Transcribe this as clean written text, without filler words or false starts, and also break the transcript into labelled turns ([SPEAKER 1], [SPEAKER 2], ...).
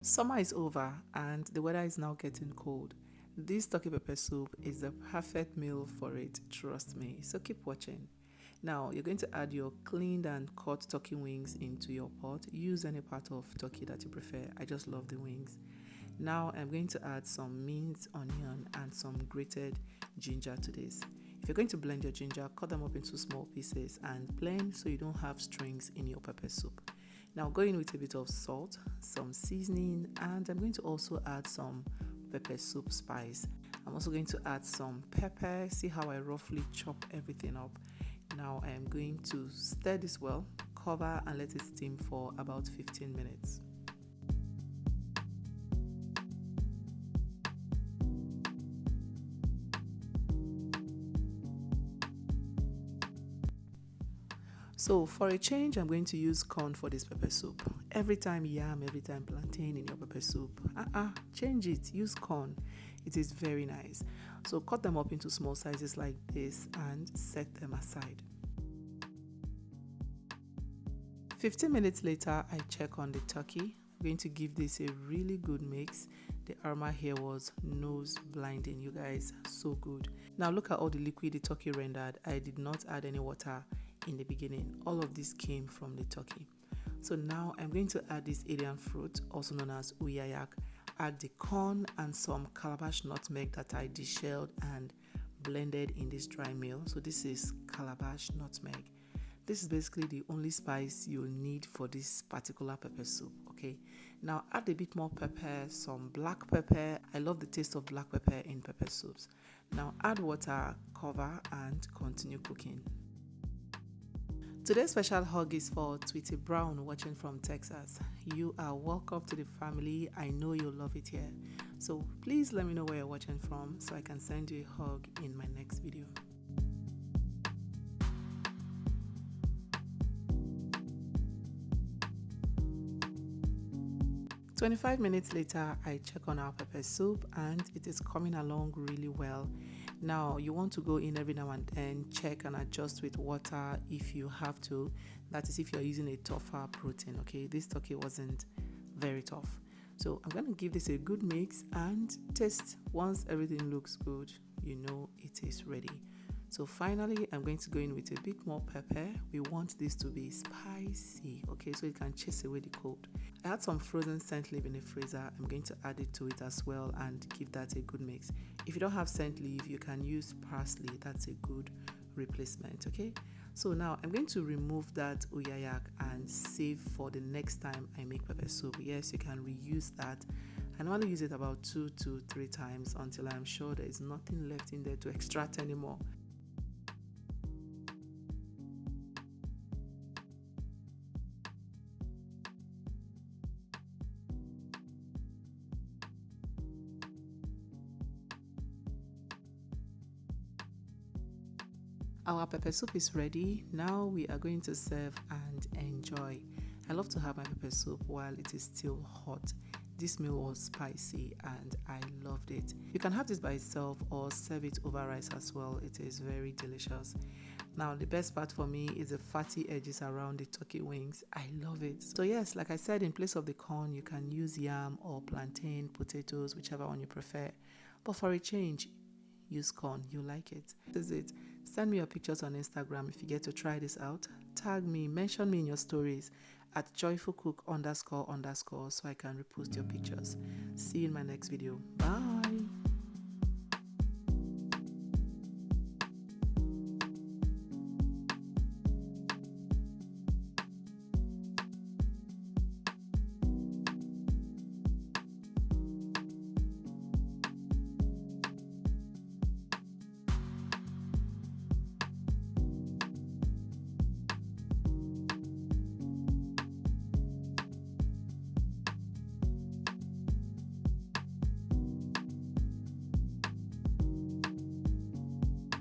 [SPEAKER 1] Summer is over and the weather is now getting cold. This turkey pepper soup is the perfect meal for it, trust me. So keep watching. Now you're going to add your cleaned and cut turkey wings into your pot. Use any part of turkey that you prefer. I just love the wings. Now I'm going to add some minced onion and some grated ginger to this. If you're going to blend your ginger, cut them up into small pieces and blend so you don't have strings in your pepper soup. Now go in with a bit of salt, some seasoning, and I'm going to also add some pepper soup spice. I'm also going to add some pepper. See how I roughly chop everything up. Now I am going to stir this well, cover and let it steam for about 15 minutes. So for a change, I'm going to use corn for this pepper soup. Every time yam, every time plantain in your pepper soup. Change it, use corn. It is very nice. So cut them up into small sizes like this and set them aside. 15 minutes later, I check on the turkey. I'm going to give this a really good mix. The aroma here was nose blinding, you guys, so good. Now look at all the liquid the turkey rendered. I did not add any water in the beginning. All of this came from the turkey. So now I'm going to add this Indian fruit, also known as Uyayak, add the corn and some calabash nutmeg that I deshelled and blended in this dry meal. So this is calabash nutmeg. This is basically the only spice you'll need for this particular pepper soup, okay? Now add a bit more pepper, some black pepper. I love the taste of black pepper in pepper soups. Now add water, cover and continue cooking. Today's special hug is for Tweety Brown watching from Texas. You are welcome to the family. I know you'll love it here. So please let me know where you're watching from so I can send you a hug in my next video. "25 minutes later, I check on our pepper soup and it is coming along really well. Now you want to go in every now and then, check and adjust with water if you have to. That is if you're using a tougher protein, okay? This turkey wasn't very tough. So I'm going to give this a good mix and taste. Once everything looks good, you know it is ready. So finally, I'm going to go in with a bit more pepper. We want this to be spicy, okay, so it can chase away the cold. I had some frozen scent leaf in the freezer. I'm going to add it to it as well and give that a good mix. If you don't have scent leaf, you can use parsley. That's a good replacement, okay? So now I'm going to remove that Uyayak and save for the next time I make pepper soup. Yes, you can reuse that. I normally use it about 2 to 3 times until I'm sure there is nothing left in there to extract anymore. Our pepper soup is ready. Now we are going to serve and enjoy. I love to have my pepper soup while it is still hot. This meal was spicy and I loved it. You can have this by itself or serve it over rice as well. It is very delicious. Now the best part for me is the fatty edges around the turkey wings. I love it. So yes, like I said, in place of the corn, you can use yam or plantain, potatoes, whichever one you prefer. But for a change, use corn. You like it. This is it. Send me your pictures on Instagram if you get to try this out. Tag me, mention me in your stories at joyfulcook__ so I can repost your pictures. See you in my next video. Bye.